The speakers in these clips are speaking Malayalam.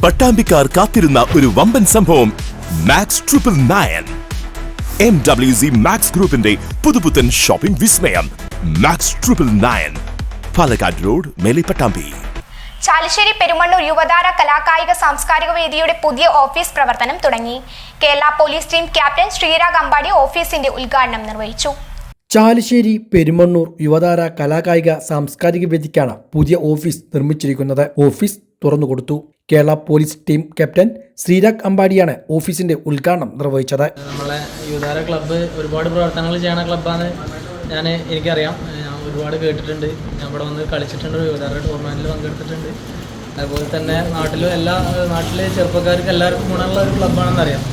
പട്ടാമ്പിക്കാർ കാത്തിരുന്ന ഒരു വമ്പൻ സംഭവം മാക്സ് 999. MWZ മാക്സ് ഗ്രൂപ്പിന്റെ പുതുപുത്തൻ ഷോപ്പിംഗ് വിസ്മയം മാക്സ് 999, പാലക്കാട് റോഡ്, മേലെ പട്ടാമ്പി. ചാലിശ്ശേരി പെരുമണ്ണൂർ യുവതാര കലാകായിക സാംസ്കാരിക വേദിയുടെ പുതിയ ഓഫീസ് പ്രവർത്തനം തുടങ്ങി. Kerala police team captain Sreerag Ambadi ഓഫീസിന്റെ ഉദ്ഘാടനം നിർവഹിച്ചു. ചാലിശ്ശേരി പെരുമണ്ണൂർ യുവതാര കലാകായിക സാംസ്കാരിക വേദിക്കാണ് പുതിയ ഓഫീസ് നിർമ്മിച്ചിരിക്കുന്നത്. ഓഫീസ് തുറന്നുകൊടുത്തു. Kerala police team captain Sreerag അമ്പാടിയാണ് ഓഫീസിന്റെ ഉദ്ഘാടനം നിർവഹിച്ചത്. നമ്മളെ യുവതാര ക്ലബ്ബ് ഒരുപാട് പ്രവർത്തനങ്ങൾ ചെയ്യുന്ന ക്ലബ്ബാണ്. എനിക്കറിയാം, ഞാൻ ഒരുപാട് കേട്ടിട്ടുണ്ട്. ഞാൻ ഇവിടെ വന്ന് കളിച്ചിട്ടുണ്ട്, യുവതാര ടൂർണമെൻറ്റിൽ പങ്കെടുത്തിട്ടുണ്ട്. അതുപോലെ തന്നെ നാട്ടിലെ ചെറുപ്പക്കാർക്ക് എല്ലാവർക്കും ഗുണമുള്ള ഒരു ക്ലബ്ബാണെന്നറിയാം.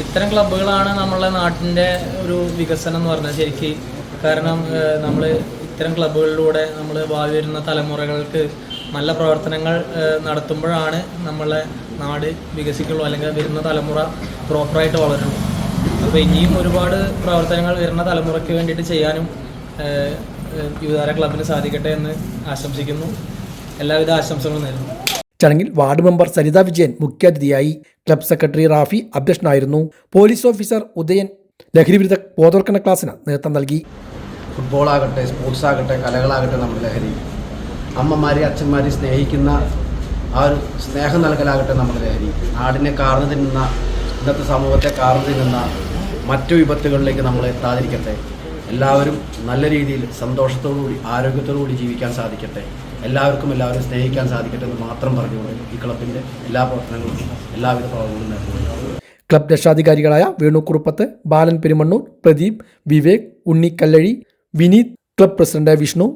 ഇത്തരം ക്ലബ്ബുകളാണ് നമ്മളെ നാട്ടിൻ്റെ ഒരു വികസനം എന്ന് പറഞ്ഞാൽ ശരിക്കും. കാരണം നമ്മൾ ഇത്തരം ക്ലബ്ബുകളിലൂടെ നമ്മൾ ഭാവി വരുന്ന തലമുറകൾക്ക് നല്ല പ്രവർത്തനങ്ങൾ നടത്തുമ്പോഴാണ് നമ്മളെ നാട് വികസിക്കുള്ളൂ, അല്ലെങ്കിൽ വരുന്ന തലമുറ പ്രോപ്പറായിട്ട് വളരുള്ളൂ. അപ്പോൾ ഇനിയും ഒരുപാട് പ്രവർത്തനങ്ങൾ വരുന്ന തലമുറയ്ക്ക് വേണ്ടിയിട്ട് ചെയ്യാനും യുവതാര ക്ലബിന് സാധിക്കട്ടെ എന്ന് ആശംസിക്കുന്നു. എല്ലാവിധ ആശംസകളും നേരുന്നു. ചടങ്ങിൽ വാർഡ് മെമ്പർ സരിത വിജയൻ മുഖ്യാതിഥിയായി. ക്ലബ് സെക്രട്ടറി റാഫി അധ്യക്ഷനായിരുന്നു. പോലീസ് ഓഫീസർ ഉദയൻ ലഹരിവിരുദ്ധ ബോധവൽക്കരണ ക്ലാസ്സിന് നേതൃത്വം നൽകി. ഫുട്ബോളാകട്ടെ, സ്പോർട്സ് ആകട്ടെ, കലകളാകട്ടെ, നമ്മുടെ ലഹരി. അമ്മമാരെ അച്ഛന്മാരെ സ്നേഹിക്കുന്ന ആ ഒരു സ്നേഹം നൽകലാകട്ടെ നമ്മുടെ ലഹരി. നാടിനെ കാർന്നു തിന്നുന്ന, ഇന്നത്തെ സമൂഹത്തെ കാർന്നു തിന്നുന്ന മറ്റു വിപത്തുകളിലേക്ക് നമ്മൾ എത്താതിരിക്കട്ടെ. എല്ലാവരും നല്ല രീതിയിൽ സന്തോഷത്തോടുകൂടി ആരോഗ്യത്തോടുകൂടി ജീവിക്കാൻ സാധിക്കട്ടെ. എല്ലാവരും സ്നേഹിക്കാൻ സാധിക്കട്ടെ എന്ന് മാത്രം പറഞ്ഞുകൊണ്ട് ഈ ക്ലബിൻ്റെ എല്ലാ പ്രവർത്തനങ്ങളും എല്ലാവിധ പ്രവർത്തനങ്ങളും നടത്തുന്നു. ക്ലബ് രക്ഷാധികാരികളായ Venu Kuruppath, Balan Perumannur, Pradeep, Vivek, Unni Kallazhi, Vineeth, club president Vishnu,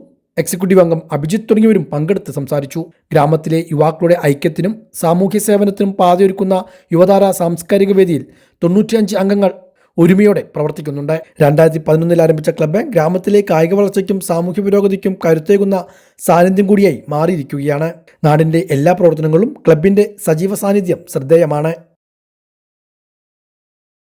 executive അംഗം അഭിജിത്ത് തുടങ്ങിയവരും പങ്കെടുത്ത് സംസാരിച്ചു. ഗ്രാമത്തിലെ യുവാക്കളുടെ ഐക്യത്തിനും സാമൂഹ്യ സേവനത്തിനും പാതയൊരുക്കുന്ന യുവതാര സാംസ്കാരിക വേദിയിൽ 95 അംഗങ്ങൾ ഒരുമയോടെ പ്രവർത്തിക്കുന്നുണ്ട്. 2011 ആരംഭിച്ച ക്ലബ്ബ് ഗ്രാമത്തിലെ കായിക വളർച്ചയ്ക്കും സാമൂഹ്യ പുരോഗതിക്കും കരുത്തേകുന്ന സാന്നിധ്യം കൂടിയായി മാറിയിരിക്കുകയാണ്. നാടിന്റെ എല്ലാ പ്രവർത്തനങ്ങളും ക്ലബിന്റെ സജീവ സാന്നിധ്യം ശ്രദ്ധേയമാണ്.